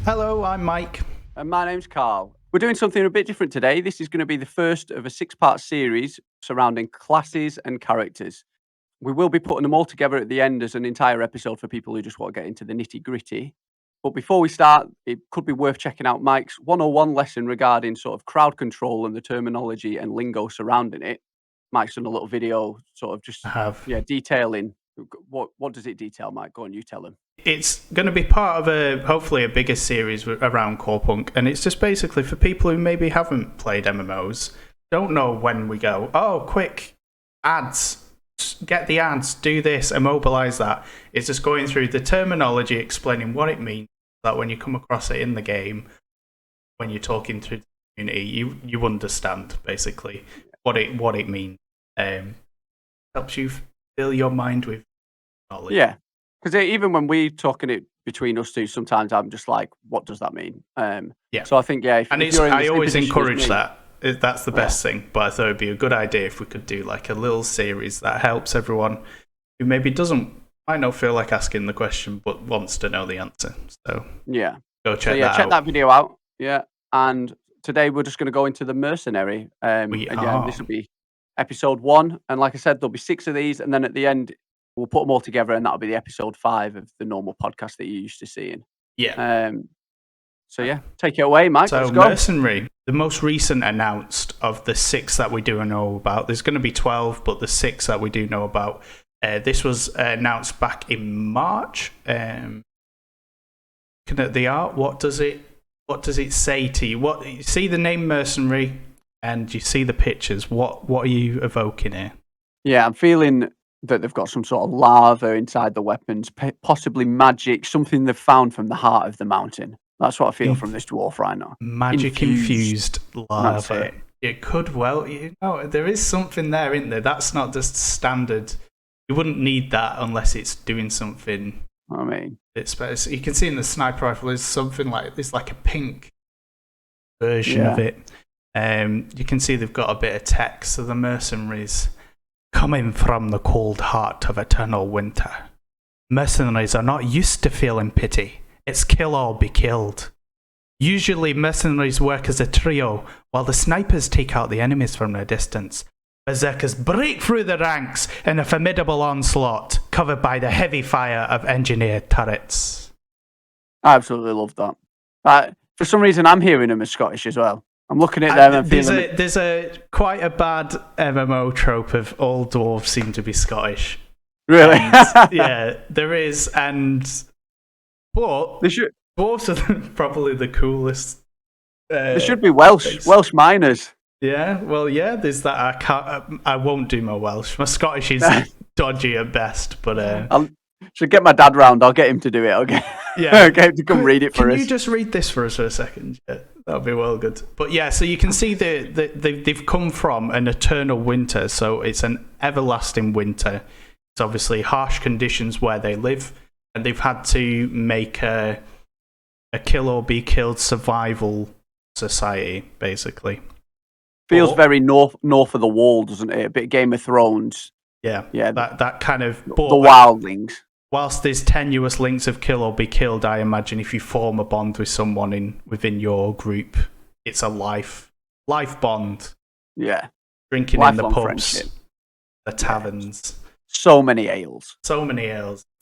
Hello, I'm Mike. And my name's Carl. We're doing something a bit different today. This is going to be the first of a 6-part series surrounding classes and characters. We will be putting them all together at the end as an entire episode for people who just want to get into the nitty-gritty. But before we start, it could be worth checking out Mike's 101 lesson regarding sort of crowd control and the terminology and lingo surrounding it. Mike's done a little video sort of just detailing. What does it detail, Mike? Go on, you tell him. It's going to be part of hopefully a bigger series around Corepunk, and it's just basically for people who maybe haven't played MMOs, don't know when we go, oh, quick, ads, get the ads, do this, immobilize that. It's just going through the terminology, explaining what it means, that when you come across it in the game, when you're talking through the community, you understand, basically, what it means. Helps you fill your mind with knowledge. Yeah. Because even when we're talking it between us two, sometimes I'm just like, what does that mean? So I think, I always encourage that. That's the best thing. But I thought it'd be a good idea if we could do like a little series that helps everyone who maybe might not feel like asking the question, but wants to know the answer. So go check that out. Check that video out. Yeah. And today we're just going to go into the Mercenary. This will be episode 1. And like I said, there'll be 6 of these. And then at the end, we'll put them all together, and that'll be the episode 5 of the normal podcast that you're used to seeing. Yeah. Take it away, Mike. So let's go. Mercenary, the most recent announced of the 6 that we do know about. There's going to be 12, but the 6 that we do know about. This was announced back in March. Looking at the art, what does it say to you? You see the name Mercenary, and you see the pictures. What are you evoking here? Yeah, I'm feeling that they've got some sort of lava inside the weapons, possibly magic, something they've found from the heart of the mountain. That's what I feel from this dwarf right now. Magic infused lava. It could there is something there, isn't there? That's not just standard. You wouldn't need that unless it's doing something. I mean, you can see in the sniper rifle, there's something there's like a pink version of it. You can see they've got a bit of text. So the mercenaries, coming from the cold heart of eternal winter, mercenaries are not used to feeling pity. It's kill or be killed. Usually mercenaries work as a trio, while the snipers take out the enemies from a distance. Berserkers break through the ranks in a formidable onslaught, covered by the heavy fire of engineered turrets. I absolutely love that. For some reason, I'm hearing them as Scottish as well. I'm looking at them and feeling... There's quite a bad MMO trope of all dwarves seem to be Scottish. Really? Yeah, there is, but dwarves are probably the coolest. There should be Welsh miners. Yeah, well, there's that. I won't do my Welsh. My Scottish is dodgy at best, but... I should get my dad round. I'll get him to do it. Get him to come read it for us. Can you just read this for us for a second? Yeah, that'll be well good. But so you can see they've come from an eternal winter, so it's an everlasting winter. It's obviously harsh conditions where they live, and they've had to make a kill or be killed survival society, basically. Feels very north of the wall, doesn't it? A bit Game of Thrones. Yeah. That kind of... The wildlings. Whilst there's tenuous links of kill or be killed, I imagine if you form a bond with someone within your group, it's a life bond. Yeah. Drinking in the pubs, the taverns. So many ales. So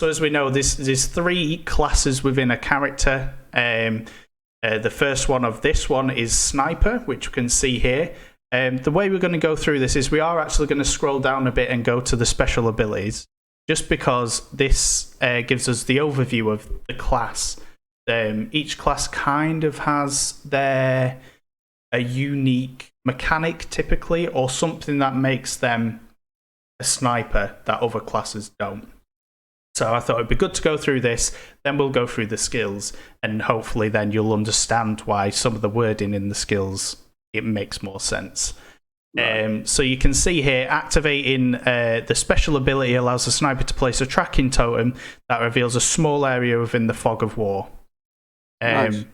as we know, there's 3 classes within a character. The first one of this one is Sniper, which you can see here. The way we're going to go through this is we are actually going to scroll down a bit and go to the special abilities, just because this gives us the overview of the class. Each class kind of has a unique mechanic, typically, or something that makes them a sniper that other classes don't. So I thought it'd be good to go through this, then we'll go through the skills, and hopefully then you'll understand why some of the wording in the skills, it makes more sense. Right. So you can see here, activating the special ability allows the sniper to place a tracking totem that reveals a small area within the fog of war. Nice.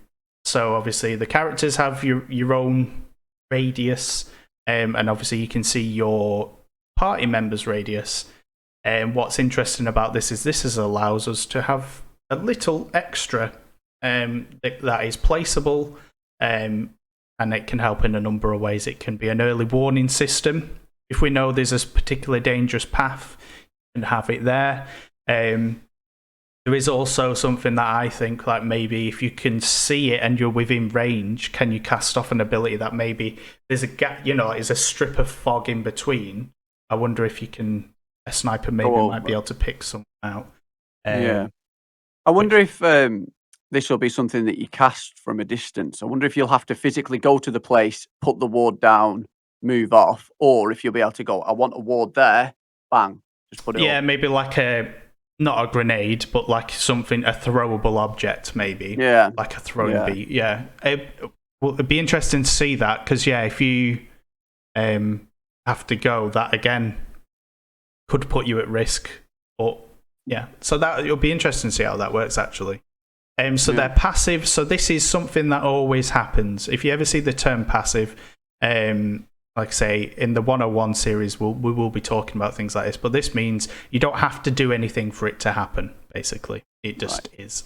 So obviously the characters have your own radius, and obviously you can see your party members' radius. And what's interesting about this is allows us to have a little extra that is placeable, and it can help in a number of ways. It can be an early warning system. If we know there's a particularly dangerous path, you can have it there. There is also something that I think, like maybe if you can see it and you're within range, can you cast off an ability that maybe there's a gap, there's a strip of fog in between? I wonder if a sniper maybe might be able to pick something out. I wonder if this will be something that you cast from a distance. I wonder if you'll have to physically go to the place, put the ward down, move off, or if you'll be able to go, I want a ward there, bang, just put it up. Maybe like not a grenade, but like something, a throwable object, maybe. Yeah. Like a throwing beat. Yeah. It'd be interesting to see that, because, if you have to go, that again could put you at risk. But, so that it'll be interesting to see how that works, actually. They're passive. So this is something that always happens. If you ever see the term passive, like I say, in the 101 series, we will be talking about things like this, but this means you don't have to do anything for it to happen, basically. It just is.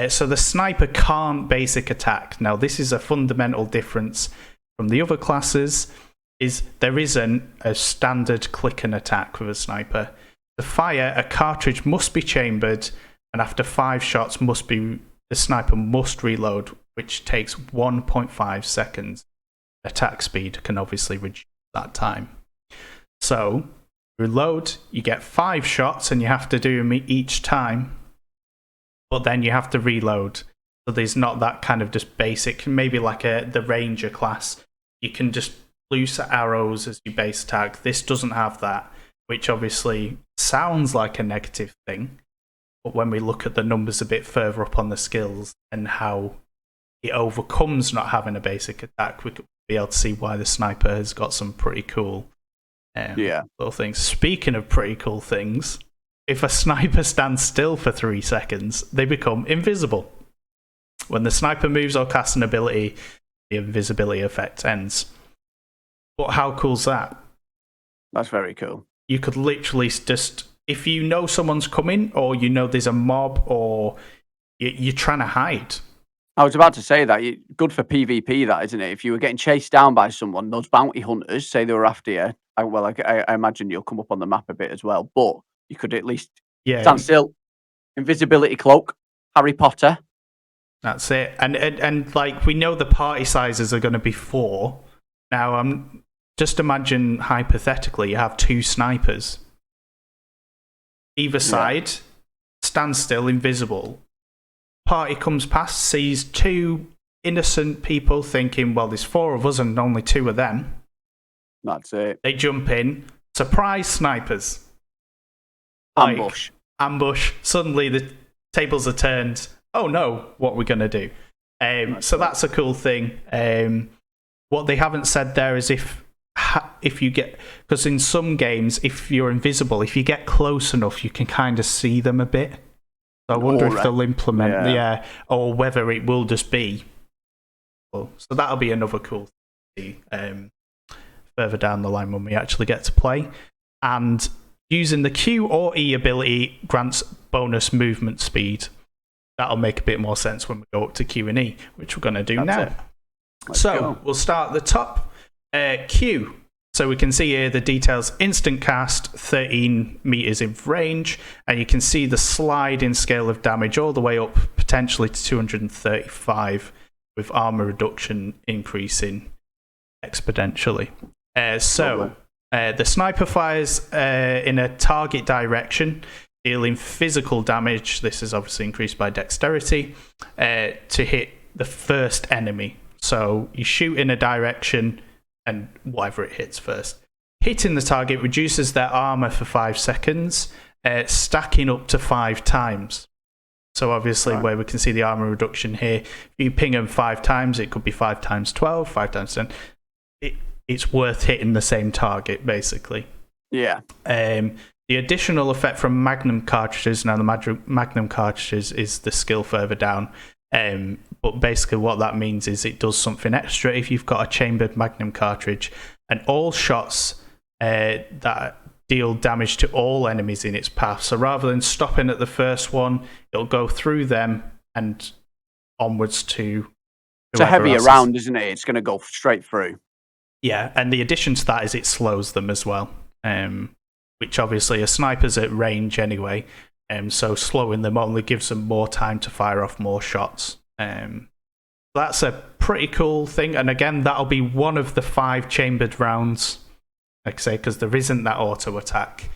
So the sniper can't basic attack. Now, this is a fundamental difference from the other classes, is there isn't a standard click and attack with a sniper. To fire, a cartridge must be chambered, and after 5 shots, the sniper must reload, which takes 1.5 seconds. Attack speed can obviously reduce that time. So, reload, you get 5 shots and you have to do them each time, but then you have to reload. So there's not that kind of just basic, maybe like the Ranger class. You can just loose arrows as your base attack. This doesn't have that, which obviously sounds like a negative thing, but when we look at the numbers a bit further up on the skills and how it overcomes not having a basic attack, we could be able to see why the sniper has got some pretty cool little things. Speaking of pretty cool things, if a sniper stands still for 3 seconds, they become invisible. When the sniper moves or casts an ability, the invisibility effect ends. But how cool's that? That's very cool. You could literally just, if you know someone's coming, or there's a mob, or you're trying to hide. I was about to say that. Good for PvP, that, isn't it? If you were getting chased down by someone, those bounty hunters, say they were after you, I imagine you'll come up on the map a bit as well, but you could at least stand still. Invisibility cloak, Harry Potter. That's it. And like, we know the party sizes are going to be 4. Now, just imagine, hypothetically, you have 2 snipers. Either side, stand still, invisible. Party comes past, sees 2 innocent people thinking, well, there's 4 of us and only 2 of them. That's it. They jump in, surprise snipers. Ambush. Suddenly the tables are turned. Oh no, what are we going to do? So that's a cool thing. What they haven't said there is if you get, because in some games, if you're invisible, if you get close enough, you can kind of see them a bit. So I wonder if they'll implement, or whether it will just be. So that'll be another cool thing further down the line when we actually get to play. And using the Q or E ability grants bonus movement speed. That'll make a bit more sense when we go up to Q and E, which we're going to do now. So we'll start at the top. Q. So we can see here the details: instant cast, 13 meters in range, and you can see the sliding scale of damage all the way up potentially to 235, with armor reduction increasing exponentially. The sniper fires in a target direction, dealing physical damage. This is obviously increased by dexterity to hit the first enemy. So you shoot in a direction, and whatever it hits first. Hitting the target reduces their armor for 5 seconds, stacking up to 5 times. So obviously, where we can see the armor reduction here, if you ping them 5 times, it could be 5 times 12, 5 times 10. It's worth hitting the same target, basically. Yeah. The additional effect from Magnum cartridges, now the Magnum cartridges is the skill further down. But basically what that means is it does something extra if you've got a chambered Magnum cartridge, and all shots that deal damage to all enemies in its path. So rather than stopping at the first one, it'll go through them and onwards to It's a whoever heavier else round, isn't it? It's going to go straight through. Yeah, and the addition to that is it slows them as well, which obviously a sniper's at range anyway, so slowing them only gives them more time to fire off more shots. That's a pretty cool thing, and again, that'll be one of the 5 chambered rounds, like I say, because there isn't that auto attack.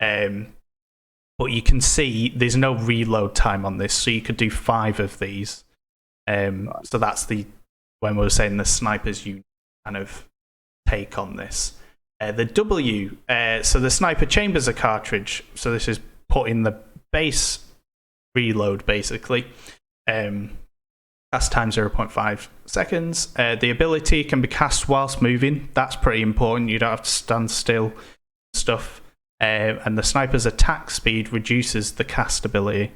But you can see there's no reload time on this, so you could do 5 of these. So that's when we were saying the sniper's unique kind of take on this. The W, so the sniper chambers a cartridge, so this is put in the base reload basically. Cast time 0.5 seconds. The ability can be cast whilst moving. That's pretty important. You don't have to stand still. Stuff. And the sniper's attack speed reduces the cast ability.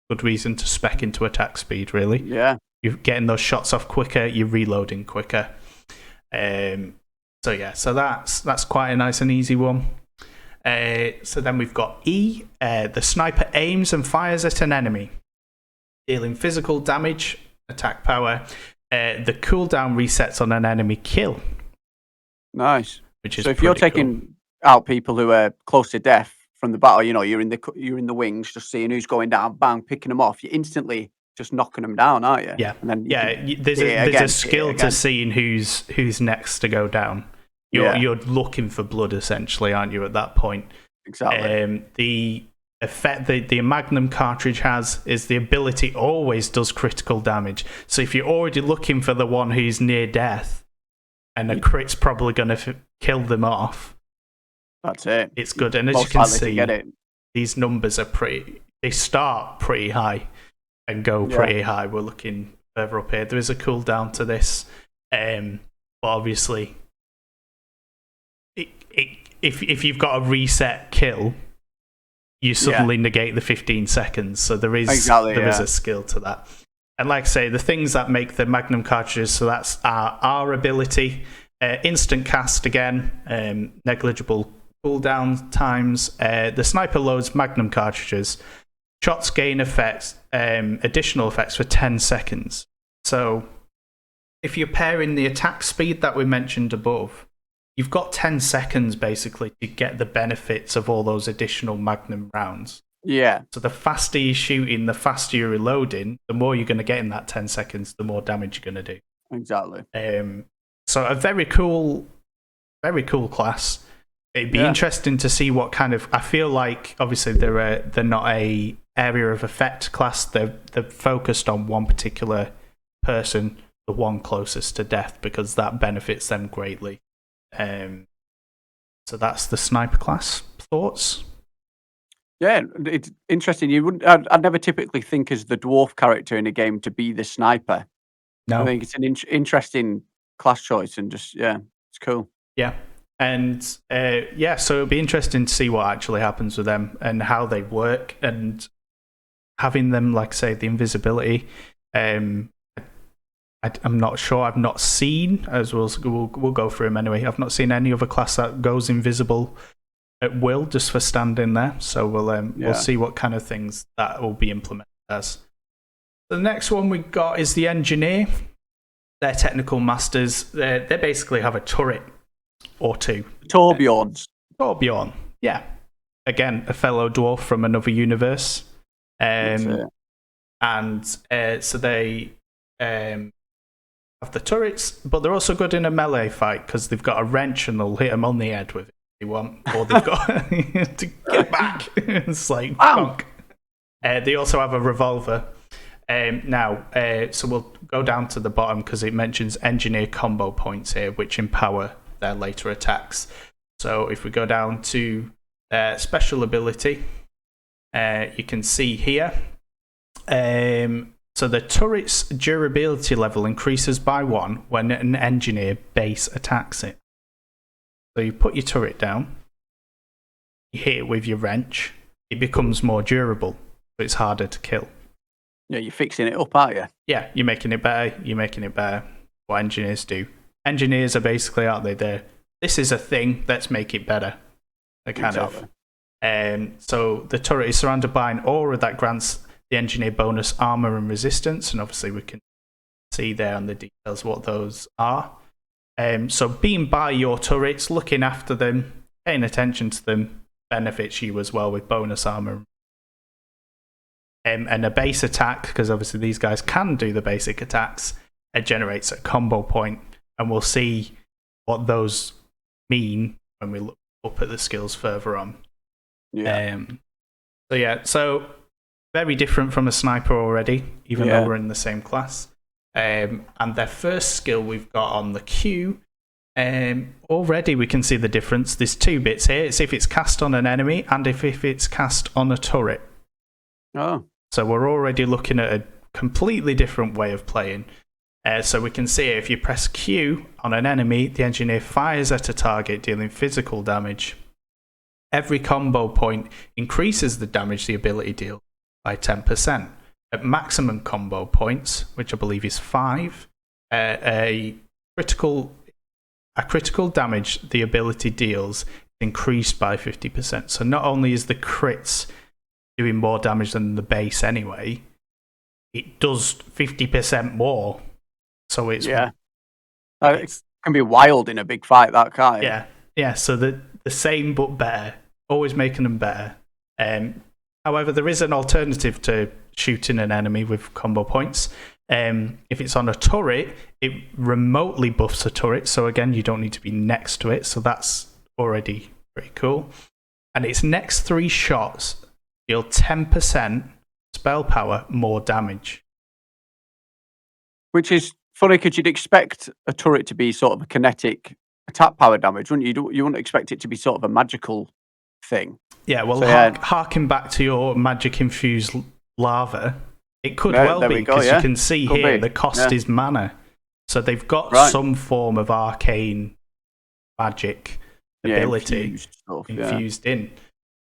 Good reason to spec into attack speed, really. Yeah. You're getting those shots off quicker. You're reloading quicker. So that's quite a nice and easy one. So then we've got E. The sniper aims and fires at an enemy, dealing physical damage, attack power. The cooldown resets on an enemy kill. Nice. Which is so if you're taking out people who are close to death from the battle, you're in the wings, just seeing who's going down, bang, picking them off. You're instantly just knocking them down, aren't you? Yeah. And then there's a skill to seeing who's next to go down. You're looking for blood essentially, aren't you? At that point. Exactly. The effect the Magnum cartridge has is the ability always does critical damage. So if you're already looking for the one who's near death, and a crit's probably going to kill them off. That's it. It's good, and as you can see, these numbers are they start pretty high and go pretty high. We're looking further up here. There is a cooldown to this, but obviously, if you've got a reset kill, you suddenly negate the 15 seconds. So there is a skill to that. And like I say, the things that make the Magnum cartridges, so that's our ability, instant cast again, negligible cooldown times. The sniper loads Magnum cartridges. Shots gain effects, additional effects for 10 seconds. So if you're pairing the attack speed that we mentioned above, you've got 10 seconds basically to get the benefits of all those additional Magnum rounds. Yeah. So the faster you're shooting, the faster you're reloading, the more you're going to get in that 10 seconds, the more damage you're going to do. Exactly. So a very cool class. It'd be interesting to see what kind of. I feel like obviously they're not a area of effect class. They're focused on one particular person, the one closest to death, because that benefits them greatly. So that's the sniper class. Thoughts? Yeah, it's interesting. I'd never typically think as the dwarf character in a game to be the sniper. No, I think it's an interesting class choice, and just it's cool. Yeah, and so it'll be interesting to see what actually happens with them and how they work, and having them, like say, the invisibility. I'm not sure. I've not seen, as we'll go through them anyway. I've not seen any other class that goes invisible at will just for standing there. So we'll see what kind of things that will be implemented as. The next one we got is the engineer. They're technical masters. They basically have a turret or two. Torbjorn, yeah. Again, a fellow dwarf from another universe. So they have the turrets, but they're also good in a melee fight because they've got a wrench and they'll hit them on the head with it if they want, or they've got to get back. It's like bonk. They also have a revolver. So we'll go down to the bottom because it mentions engineer combo points here, which empower their later attacks. So if we go down to special ability, you can see here. So the turret's durability level increases by 1 when an engineer base attacks it. So you put your turret down, you hit it with your wrench, it becomes more durable, but it's harder to kill. Yeah, you're fixing it up, aren't you? Yeah, you're making it better. What engineers do. Engineers are basically, aren't they? This is a thing, let's make it better. They're kind of. So the turret is surrounded by an aura that grants the engineer bonus armor and resistance, and obviously we can see there on the details what those are. So being by your turrets, looking after them, paying attention to them benefits you as well with bonus armor. And a base attack, because obviously these guys can do the basic attacks, it generates a combo point, and we'll see what those mean when we look up at the skills further on. So very different from a sniper already, even though we're in the same class. And their first skill we've got on the queue, already we can see the difference. There's 2 bits here. It's if it's cast on an enemy and if it's cast on a turret. Oh. So we're already looking at a completely different way of playing. So we can see if you press Q on an enemy, the engineer fires at a target, dealing physical damage. Every combo point increases the damage the ability deals by 10%. At maximum combo points, which I believe is 5, a critical damage the ability deals is increased by 50%. So not only is the crits doing more damage than the base anyway, it does 50% more. So it's it can be wild in a big fight, that kind. Yeah. So the same but better, always making them better. However, there is an alternative to shooting an enemy with combo points. If it's on a turret, it remotely buffs a turret. So again, you don't need to be next to it. So that's already pretty cool. And its next 3 shots deal 10% spell power more damage. Which is funny because you'd expect a turret to be sort of a kinetic attack power damage, wouldn't you? You wouldn't expect it to be sort of a magical thing. Yeah, well, harking back to your magic-infused lava, it could well be, because you can see here the cost is mana. So they've got some form of arcane magic ability infused in.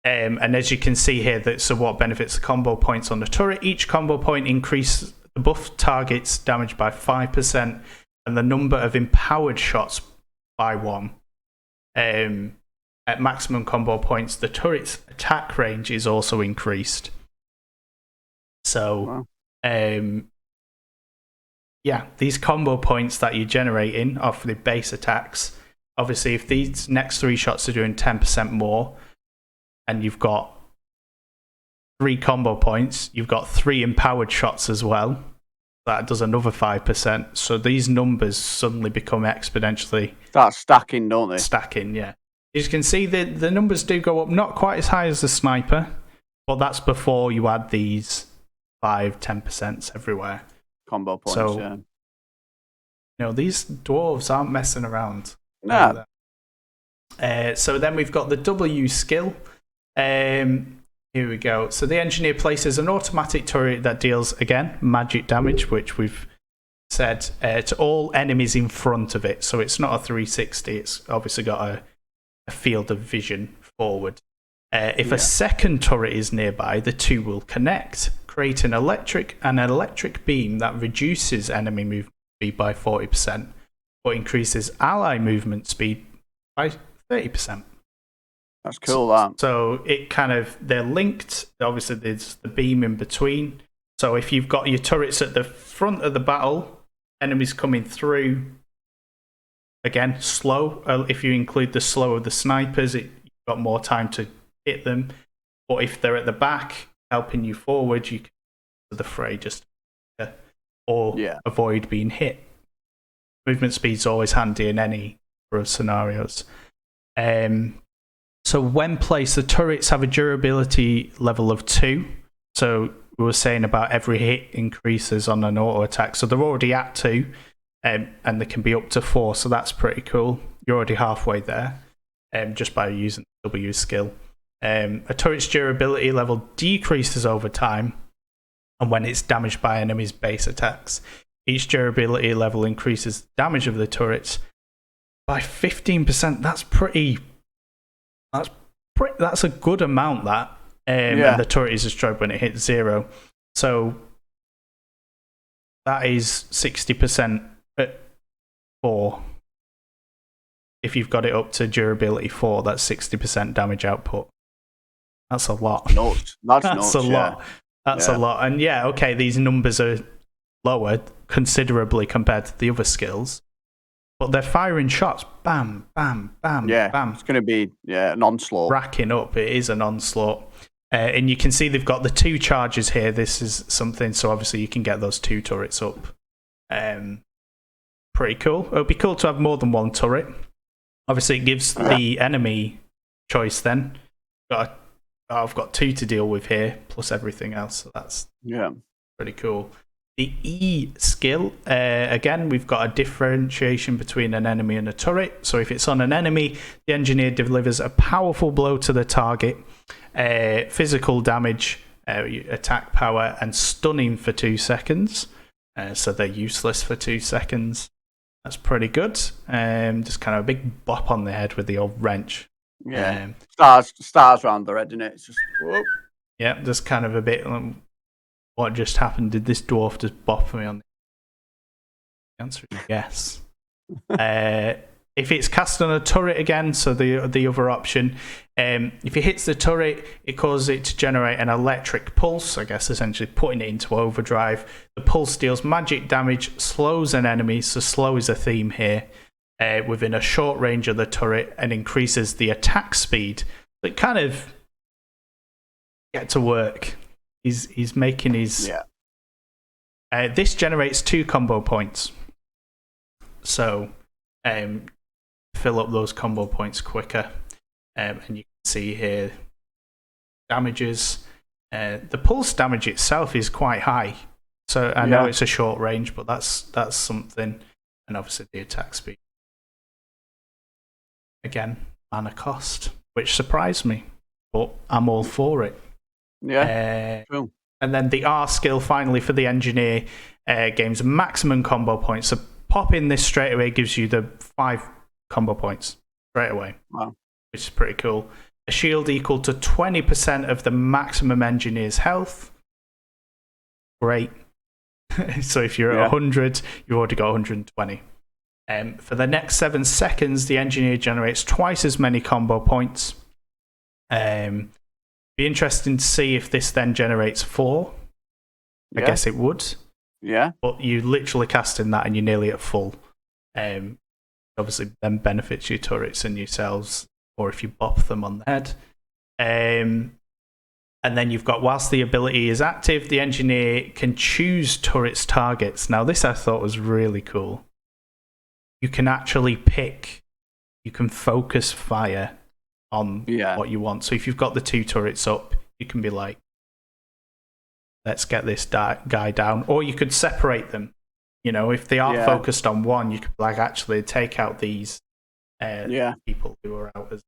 And as you can see here, so what benefits the combo points on the turret? Each combo point increases the buff target's damage by 5% and the number of empowered shots by 1. At maximum combo points, the turret's attack range is also increased. So, these combo points that you're generating off the base attacks, obviously if these next 3 shots are doing 10% more, and you've got 3 combo points, you've got 3 empowered shots as well. That does another 5%. So these numbers suddenly become exponentially... Start stacking, don't they? Stacking, yeah. As you can see, the numbers do go up, not quite as high as the sniper, but that's before you add these 5-10% everywhere. Combo points, so, these dwarves aren't messing around. No. So then we've got the W skill. Here we go. So the engineer places an automatic turret that deals, again, magic damage, which we've said, to all enemies in front of it. So it's not a 360. It's obviously got a field of vision forward. If a second turret is nearby, the 2 will connect, create an electric beam that reduces enemy movement speed by 40%, but increases ally movement speed by 30%. That's cool, that. So it they're linked. Obviously, there's the beam in between. So if you've got your turrets at the front of the battle, enemies coming through, again, slow. If you include the slow of the snipers, you've got more time to hit them. But if they're at the back, helping you forward, you can the fray avoid being hit. Movement speed's always handy in any number of scenarios. So when placed, the turrets have a durability level of 2. So we were saying about every hit increases on an auto attack. So they're already at 2, and they can be up to 4. So that's pretty cool. You're already halfway there, just by using the W skill. A turret's durability level decreases over time, and when it's damaged by enemies' base attacks, each durability level increases the damage of the turrets by 15%. That's a good amount, that. And the turret is destroyed when it hits 0. So that is 60% at 4. If you've got it up to durability 4, that's 60% damage output. That's a lot. That's nuts, a lot. That's a lot. And yeah, okay, these numbers are lower considerably compared to the other skills, but they're firing shots, bam, bam, bam, bam. It's going to be an onslaught. Racking up. It is an onslaught. And you can see they've got the 2 charges here. This is something, so obviously you can get those 2 turrets up. Pretty cool. It would be cool to have more than 1 turret. Obviously, it gives the enemy choice then. I've got 2 to deal with here, plus everything else, so that's pretty cool. The E skill, again, we've got a differentiation between an enemy and a turret. So if it's on an enemy, the engineer delivers a powerful blow to the target, physical damage, attack power, and stunning for 2 seconds. So they're useless for 2 seconds. That's pretty good. Just kind of a big bop on the head with the old wrench. Yeah, stars around the head, isn't it? It's just, whoop. Yeah, just kind of a bit... what just happened? Did this dwarf just bop me on the answer is yes. If it's cast on a turret again, so the other option, if it hits the turret, it causes it to generate an electric pulse, I guess essentially putting it into overdrive. The pulse deals magic damage, slows an enemy, so slow is a theme here, within a short range of the turret, and increases the attack speed. But kind of get to work. He's making his... this generates 2 combo points. So, fill up those combo points quicker. And you can see here, damages. The pulse damage itself is quite high. So, I know it's a short range, but that's something. And obviously the attack speed. Again, mana cost, which surprised me. But I'm all for it. Cool. And then the R skill finally for the engineer gains maximum combo points. So pop in this straight away gives you the 5 combo points straight away. Wow. Which is pretty cool. A shield equal to 20% of the maximum engineer's health. Great. So if you're at 100, you've already got 120. For the next 7 seconds, the engineer generates twice as many combo points. Be interesting to see if this then generates 4. I guess it would. Yeah. But you literally cast in that and you're nearly at full. Obviously then benefits your turrets and yourselves, or if you bop them on the head. And then you've got, whilst the ability is active, the engineer can choose turrets targets. Now this I thought was really cool. You can actually pick, you can focus fire on what you want. So if you've got the 2 turrets up, you can be like, let's get this guy down. Or you could separate them. You know, if they are focused on one, you could like actually take out these people who are out as...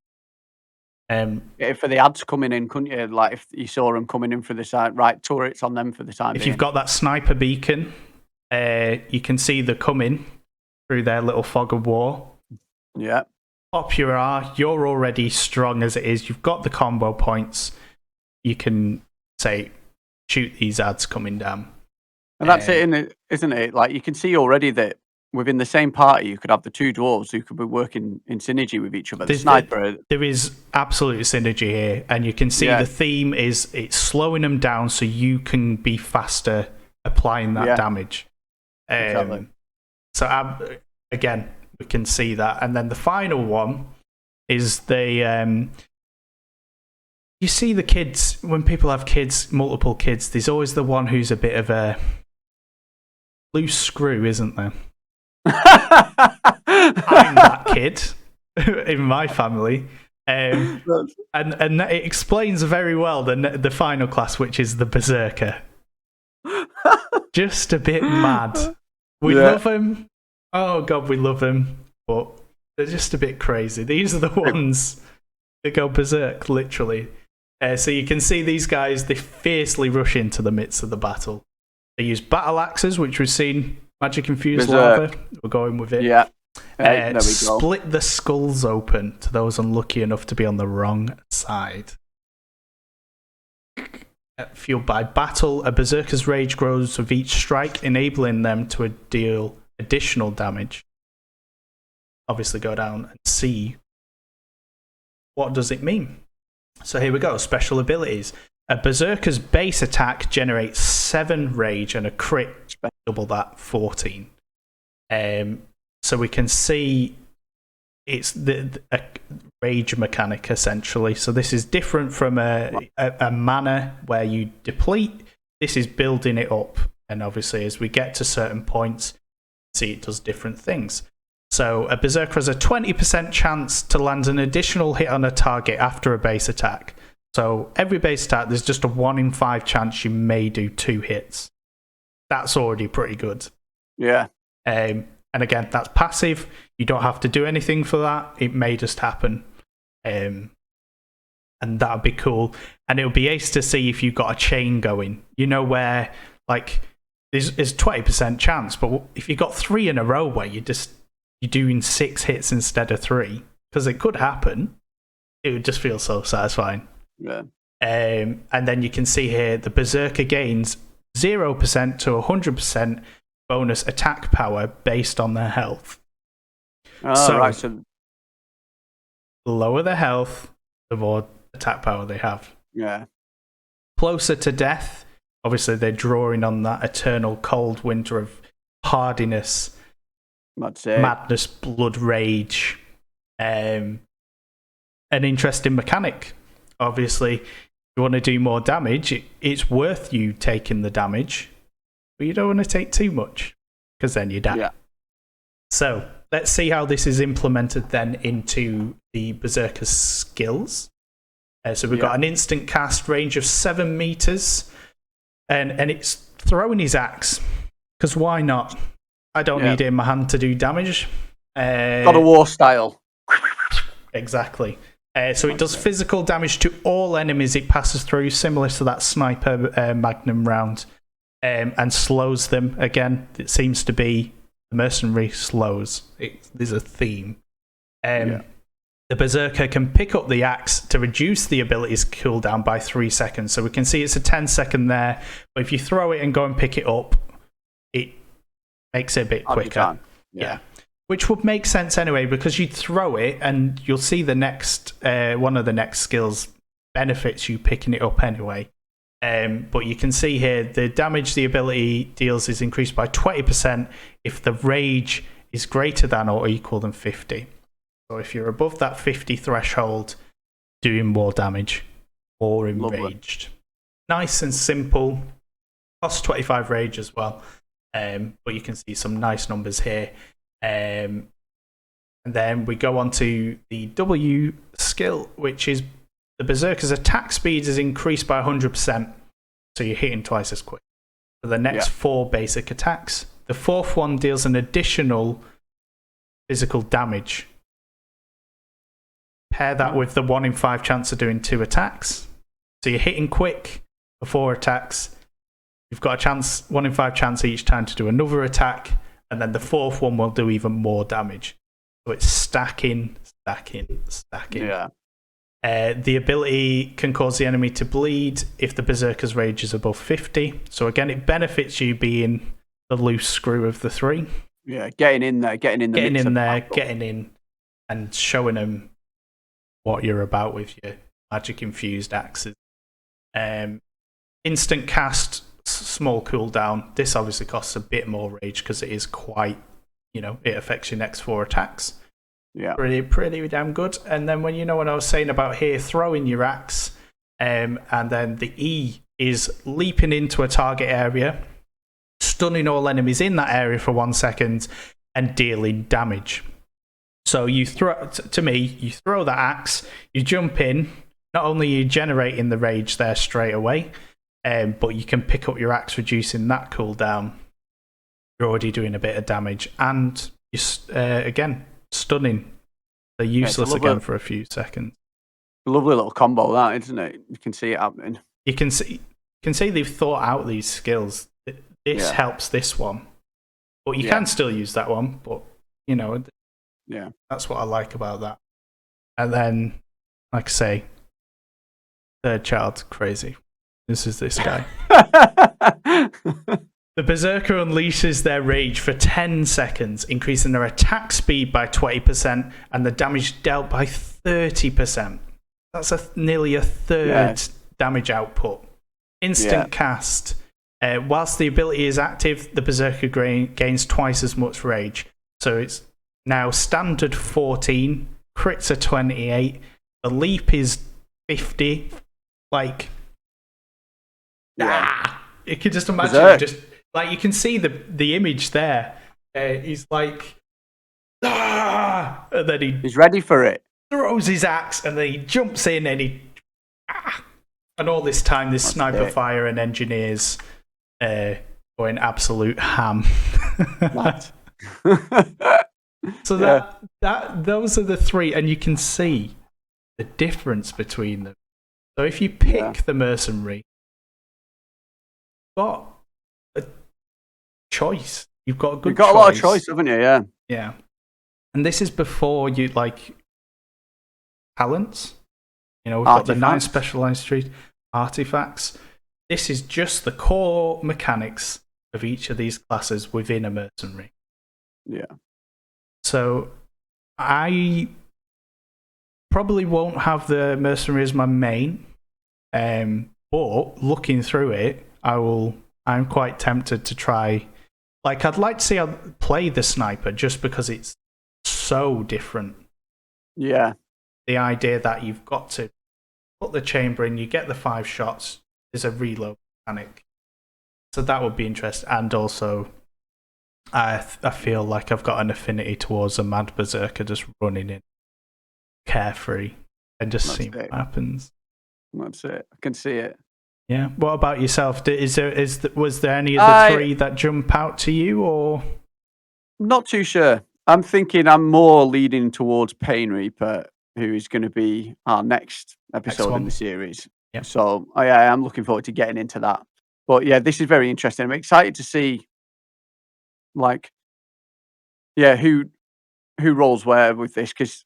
for the ads coming in, couldn't you? Like if you saw them coming in for the side, right, turrets on them for the time. If you've got that sniper beacon, you can see the coming through their little fog of war. Yeah. Pop your R, you're already strong as it is. You've got the combo points. You can say, shoot these ads coming down. And that's it, isn't it? Like you can see already that within the same party, you could have the 2 dwarves who could be working in synergy with each other. The sniper. There is absolute synergy here, and you can see the theme is it's slowing them down so you can be faster applying that damage. Exactly. So again, we can see that. And then the final one is the... you see the kids, when people have kids, multiple kids, there's always the one who's a bit of a loose screw, isn't there? I'm that kid in my family. And it explains very well the final class, which is the Berserker. Just a bit mad. We love him. Oh, God, we love him. But they're just a bit crazy. These are the ones that go berserk, literally. So you can see these guys, they fiercely rush into the midst of the battle. They use battle axes, which we've seen, magic infused lava. We're going with it. Yeah. There we go. Split the skulls open to those unlucky enough to be on the wrong side. Fueled by battle, a berserker's rage grows with each strike, enabling them to deal additional damage. Obviously go down and see what does it mean. So here we go, special abilities. A Berserker's base attack generates 7 rage and a crit double that, 14. So we can see it's a rage mechanic essentially. So this is different from a mana where you deplete. This is building it up, and obviously as we get to certain points, see it does different things. So a Berserker has a 20% chance to land an additional hit on a target after a base attack. So every base attack, there's just a 1 in 5 chance you may do 2 hits. That's already pretty good. Yeah. And again, that's passive. You don't have to do anything for that. It may just happen. And that would be cool. And it would be ace to see if you've got a chain going. You know where, like, there's 20% chance, but if you've got 3 in a row where you're doing 6 hits instead of 3, because it could happen, it would just feel so satisfying. Yeah. And then you can see here the Berserker gains 0% to 100% bonus attack power based on their health. Oh, right. So the lower their health, the more attack power they have. Yeah. Closer to death, obviously they're drawing on that eternal cold winter of hardiness, madness, blood rage. An interesting mechanic. Obviously, if you want to do more damage, it's worth you taking the damage, but you don't want to take too much, because then you die. Yeah. So, let's see how this is implemented then into the Berserker's skills. So we've got an instant cast, range of 7 meters, and it's throwing his axe, because why not? I don't need it in my hand to do damage. God of War style. Exactly. So it does physical damage to all enemies it passes through, similar to that sniper magnum round, and slows them. Again, it seems to be the mercenary slows. There's a theme. The Berserker can pick up the axe to reduce the ability's cooldown by 3 seconds. So we can see it's a 10-second there, but if you throw it and go and pick it up, it makes it a bit quicker. Yeah. Which would make sense anyway, because you'd throw it and you'll see the next one of the next skills benefits you picking it up anyway. But you can see here the damage the ability deals is increased by 20% if the rage is greater than or equal than 50. So if you're above that 50 threshold, doing more damage, more enraged. Nice and simple. Costs 25 rage as well. But you can see some nice numbers here. And then we go on to the W skill, which is the Berserker's attack speed is increased by 100%, so you're hitting twice as quick. For the next 4 basic attacks, the 4th one deals an additional physical damage. Pair that with the 1 in 5 chance of doing 2 attacks, so you're hitting quick for 4 attacks. You've got a chance, 1 in 5 chance each time to do another attack. And then the 4th one will do even more damage. So it's stacking. Yeah. The ability can cause the enemy to bleed if the Berserker's rage is above 50. So again, it benefits you being the loose screw of the 3. Yeah, getting in and showing them what you're about with your magic infused axes. Instant cast, small cooldown. This obviously costs a bit more rage because it is quite, it affects your next 4 attacks. Yeah, pretty damn good. And then when what I was saying about here, throwing your axe, and then the E is leaping into a target area, stunning all enemies in that area for 1 second, and dealing damage. So you throw that axe, you jump in. Not only are you generating the rage there straight away, but you can pick up your axe, reducing that cooldown. You're already doing a bit of damage, and again, stunning. They're useless again for a few seconds. A lovely little combo, that, isn't it? You can see it happening. You can see they've thought out these skills. This helps this one, but you can still use that one. But that's what I like about that. And then, like I say, third child, crazy. This is this guy. The Berserker unleashes their rage for 10 seconds, increasing their attack speed by 20% and the damage dealt by 30%. That's nearly a third damage output. Instant cast. Whilst the ability is active, the Berserker gains twice as much rage. So it's now standard 14, crits are 28, the leap is 50. Like, you can just imagine, you can see the image there. He's like, and then he's ready for it. Throws his axe, and then he jumps in, and and all this time, this sniper fire and engineers going absolute ham. So those are the three, and you can see the difference between them. So if you pick the Mercenary, you've got a choice. You've got a good. You've got a lot of choice, haven't you? Yeah. Yeah. And this is before you talents. You know, we've got the 9 specialized trees, artifacts. This is just the core mechanics of each of these classes within a Mercenary. Yeah. So I probably won't have the Mercenary as my main, but looking through it, I'm quite tempted to try. Like, I'd like to see how play the sniper just because it's so different. Yeah. The idea that you've got to put the chamber in, you get the 5 shots, there's a reload mechanic. So that would be interesting. And also, I feel like I've got an affinity towards a Mad Berserker just running in carefree and just seeing what happens. That's it. I can see it. Yeah. What about yourself? Was there any of the 3 that jump out to you, or? Not too sure. I'm thinking I'm more leading towards Pain Reaper, who is going to be our next episode in the series. Yep. So I'm looking forward to getting into that. But yeah, this is very interesting. I'm excited to see, who rolls where with this, because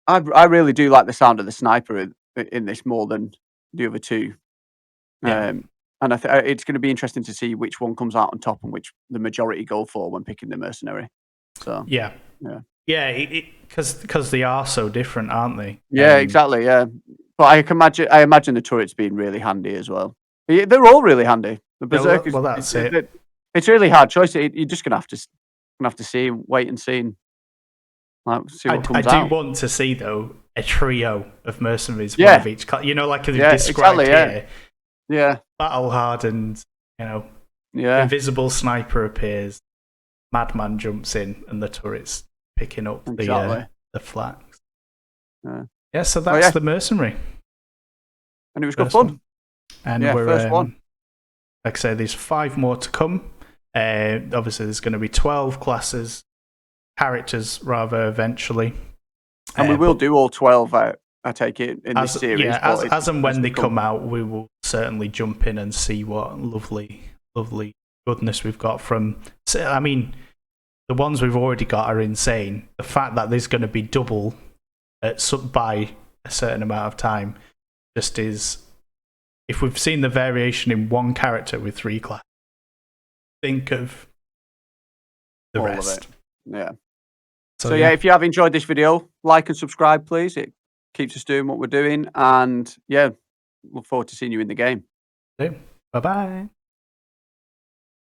I really do like the sound of the sniper in this more than the other 2. Yeah. And it's going to be interesting to see which one comes out on top and which the majority go for when picking the Mercenary. So yeah, because they are so different, aren't they? Yeah, exactly. Yeah, but I imagine the turrets being really handy as well. They're all really handy. The Berserkers. Well, that's it. It's a really hard choice. You're just gonna have to see, wait and see, and see what comes out. I do want to see though a trio of Mercenaries, one of each class. You know, like they've described here. Yeah. Battle hardened. You know. Yeah. Invisible sniper appears. Madman jumps in, and the turret's picking up the flags. Yeah. So that's the Mercenary. And it was good fun. And we're first one. Like I say, there's 5 more to come. Obviously, there's going to be 12 classes, characters rather, eventually. And we will do all 12, I take it, in this series. Yeah, as and when they come out, we will certainly jump in and see what lovely goodness we've got from... I mean, the ones we've already got are insane. The fact that there's going to be double by a certain amount of time just is... If we've seen the variation in one character with 3 classes, think of the all rest. Of it. Yeah. So if you have enjoyed this video, like and subscribe, please. It keeps us doing what we're doing. And look forward to seeing you in the game. Bye-bye.